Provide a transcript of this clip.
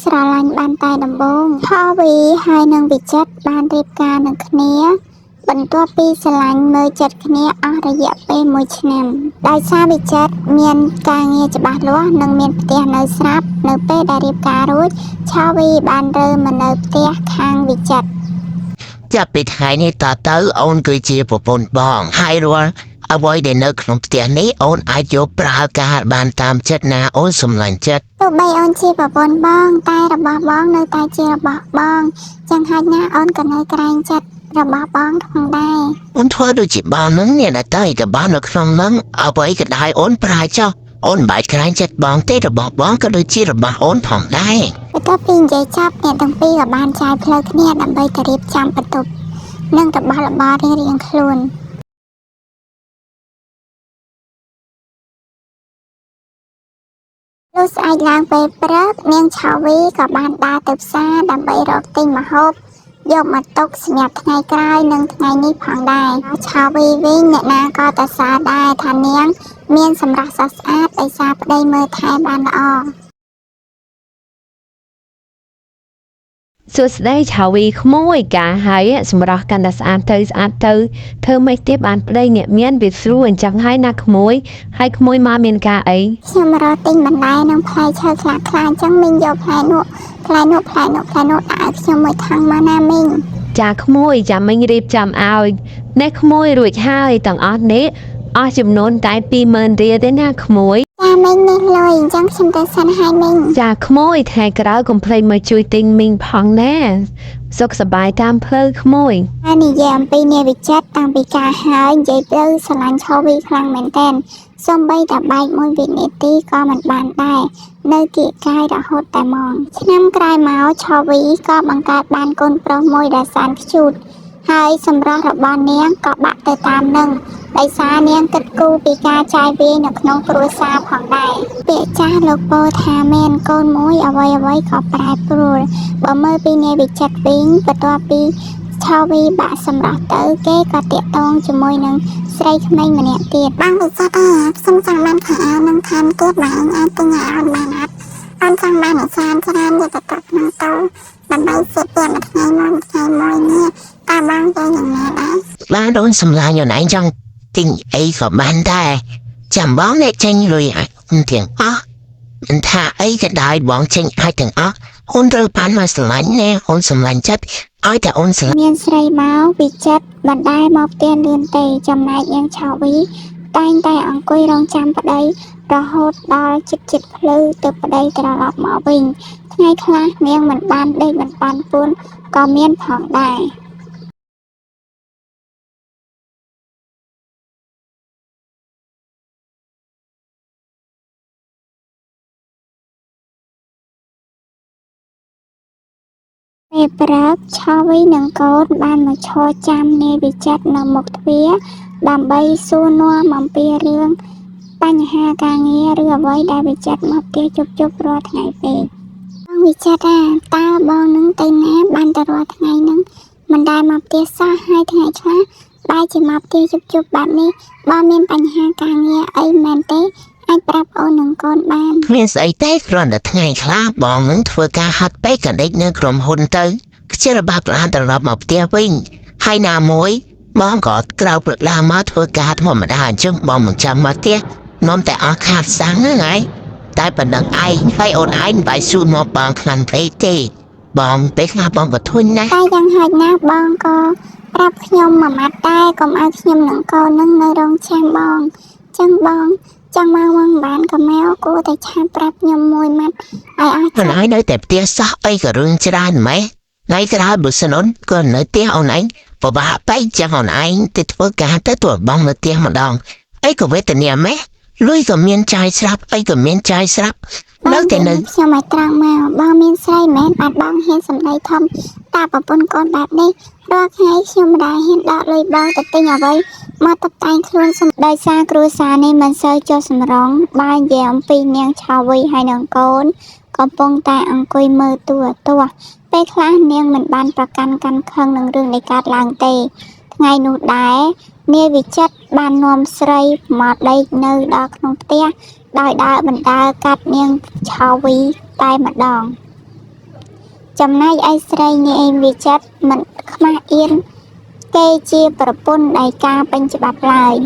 ស្រឡាញ់បានតែដំបូងថវីហើយនឹងវិចិត្របានរៀបការនឹងគ្នាបន្ទាប់ពីស្រឡាញ់មើលចិត្តគ្នាអស់រយៈពេល1ឆ្នាំដោយសារវិចិត្រមានការងារច្បាស់លាស់និងមានផ្ទះនៅស្រាប់នៅពេលដែលរៀបការរួចឆាវីបានរើមកនៅផ្ទះខាងវិចិត្រចាប់ពីថ្ងៃនេះតទៅអូនគឺជាប្រពន្ធបងហើយរាល់អ្វីដែលនៅក្នុងផ្ទះនេះអូនអាចយកប្រើការបានតាមចិត្តណាអូនសម្លាញ់ចិត្តទោះបីអូនជាប្រពន្ធបងតែរបស់បងនៅតែជារបស់បងចឹងហើយណាអូនក៏នៅក្រែងចិត្តរបស់បងផងដែរអូនធ្វើដូចជាបងនឹងអ្នកណាតែបងនៅក្នុងនឹងអ្វីក៏ដែរអូនប្រើចោះអូនបាច់ក្រែងចិត្តបងទេរបស់បងក៏ដូចជារបស់អូនផងដែរបន្ទាប់ពីនិយាយចប់អ្នកទាំងពីរក៏បានចាយផ្លូវគ្នាដើម្បីទៅរៀបចំបន្ទប់និងរបស់របររៀងៗខ្លួនលុះស្អែកឡើងពេលព្រឹកនាងឆាវីក៏បានដើរទៅផ្សារដើម្បីរកទិញម្ហូបយកមកទុកសម្រាប់ថ្ងៃក្រោយនិងថ្ងៃនេះផងដែរឆាវីវិញអ្នកណាក៏តសើដែរថានាងមានសម្រស់ស្រស់ស្អាតដោយសារប្តីមើលថែបានល្អសួស្តីឆាវីក្មួយកាហើយសម្រាប់កាន់តែស្អាតទៅធ្វើម៉េចទៀតបានប្តីអ្នកមានវាស្រួលអញ្ចឹងហើយណាក្មួយហើយក្មួយមកមានការអីខ្ញុំរកទិញបន្លែនិងផ្លែឈើខ្លះៗអញ្ចឹងមីងយកផ្លែនោះដាក់ឲ្យខ្ញុំមួយថងមកណាមីងចាក្មួយចាំមីងរៀបចំឲ្យនេះក្មួយរួចហើយទាំងអស់នេះអស់ចំនួនតែ 20000 រៀលទេណាក្មួយចាមីងនេះលុយអញ្ចឹងខ្ញុំទៅសិនហើយមីងចាក្មួយថ្ងៃក្រោយកុំភ្លេចមកជួយទិញមីងផងណាសុខសប្បាយតាមផ្លូវក្មួយហើយនិយាយអំពីនាវិចិត្រតាំងពីការហើយនិយាយទៅស្រឡាញ់ឆាវីខ្លាំងមែនទែនសូម្បីតែបែក1វិនាទីក៏មិនបានដែរនៅគៀកកាយរហូតតែម៉ោងឆ្នាំក្រោយមកឆាវីក៏បង្កើតបានកូនប្រុសមួយដែលសែនខ្ជូតហើយសម្រស់របស់នាងក៏បាក់ទៅតាមនឹងដោយសារនាងគិតគូរពីការចាយវាយនៅក្នុងគ្រួសារផងដែរពាក្យចាស់លោកពោលថាមានកូនមួយអ្វីក៏ប្រែប្រួលបើមើលពីនាវិចិត្រវិញបន្ទាប់ពីឆាវីបាក់សម្រស់ទៅគេក៏តាក់ទងជាមួយនឹងស្រីក្មេងម្នាក់ទៀតបានវិចិត្រខ្ញុំចង់បានខោអាវនឹងខានទៀតបងអាចទិញឲ្យអូនបានអត់អូនចង់បានច្រើនយកទៅកាត់ក្នុងតូដើម្បីសិតទៀតថ្ងៃមួយនេះតើបងទៅយ៉ាងណាដែរបានអូនសម្លាញ់អូនឯងចង់ទិញអីក៏បានដែរចាំបងអ្នកចេញលុយឲ្យអូនទាំងអស់មិនថាអីក៏ដោយបងចេញឲ្យទាំងអស់អូនត្រូវបានមកស្រឡាញ់ណែអូនសម្លាញ់ចិត្តឲ្យតែអូនស្រឡាញ់មានស្រីមកវិចិត្រមិនដែលមកផ្ទះលឿនទេចំណែកនាងឆាវីតែងតែអង្គុយរងចាំប្តីរហូតដល់ជិតភ្លឺទើបប្តីត្រឡប់មកវិញថ្ងៃខ្លះនាងមិនបានដេកមិនបានពួនក៏មានផងដែរពេលព្រឹកឆាវីនិងកូនបានមកឈរចាំនាវិចិត្រនៅមុខទ្វារដើម្បីសួរនាំអំពីរឿងបញ្ហាការងារឬអ្វីដែលវិចិត្រមកផ្ទះជប់រាល់ថ្ងៃពេកបងវិចិត្រតើបងនឹងទៅណាបានទៅរាល់ថ្ងៃនឹងមិនដែលមកផ្ទះសោះហើយថ្ងៃខ្លះបែរជាមកផ្ទះជប់បែបនេះបងមានបញ្ហាការងារអីមែនទេអាចប្រាប់អូននិងកូនបានមានស្អីទេគ្រាន់តែថ្ងៃខ្លះបងនឹងធ្វើការហាត់ពេកក៏ដេកនៅក្រុមហ៊ុនទៅខ្ជិលបាក់ត្រឡប់មកផ្ទះវិញហើយណាមួយបងក៏ក្រៅព្រឹកឡើងមកធ្វើការធម្មតាអញ្ចឹងបងមិនចាំមកផ្ទះនាំតែអស់ខាតសាំងហ្នឹងហើយតែប៉ុណ្ណឹងឯងហើយអូនឯងបាយស៊ូមកបងខ្លាំងពេកទេបងពេលខ្លះបងក៏ធុញណាស់តែយ៉ាងហោចណាស់បងក៏ប្រាប់ខ្ញុំមួយម៉ាត់តែកុំឲ្យខ្ញុំនិងកូននឹងនៅរងចាំបងចឹងបងចង់មកវិញបានក៏មកគួរតែឆានប្រាប់ខ្ញុំមួយម៉ាត់ឲ្យអស់អូនឯងនៅតែផ្ទះសោះអីក៏រឿងច្រើនម៉េចថ្ងៃក្រោយបើសិនអូនក៏នៅផ្ទះអូនឯងពិបាកពេកចឹងអូនឯងទៅធ្វើការទៅទោះបងនៅផ្ទះម្ដងអីក៏វេទនាម៉េចលុយក៏មានចាយស្រាប់អីក៏មានចាយស្រាប់នៅតែនៅខ្ញុំឲ្យត្រង់មកបងមានស្រីមែនអត់បងហ៊ានសម្ដីធំតាប្រពន្ធកូនបែបនេះរាល់ថ្ងៃខ្ញុំមិនដែលហ៊ានដកលុយបងទៅទិញអ្វីមកតុបតែងខ្លួនសម្ដីសារគ្រួសារនេះមិនសូវចុះសម្រងបើនិយាយអំពីនាងឆាវីហើយនឹងកូនកំពុងតែអង្គុយមើលទូរទស្សន៍ពេលខ្លះនាងមិនបានប្រកាន់កាន់ខឹងនឹងរឿងនៃកើតឡើងទេថ្ងៃនោះដែរនាយវិចិត្របាននាំស្រីមកដេកនៅដល់ក្នុងផ្ទះដោយដើរបណ្ដើរកាត់នាងឆាវីតែម្ដង ចំណែកឯស្រីនាយវិចិត្រមិនខ្មាស់អៀនគេជាប្រពន្ធដោយការពេញច្បាប់ឡើយ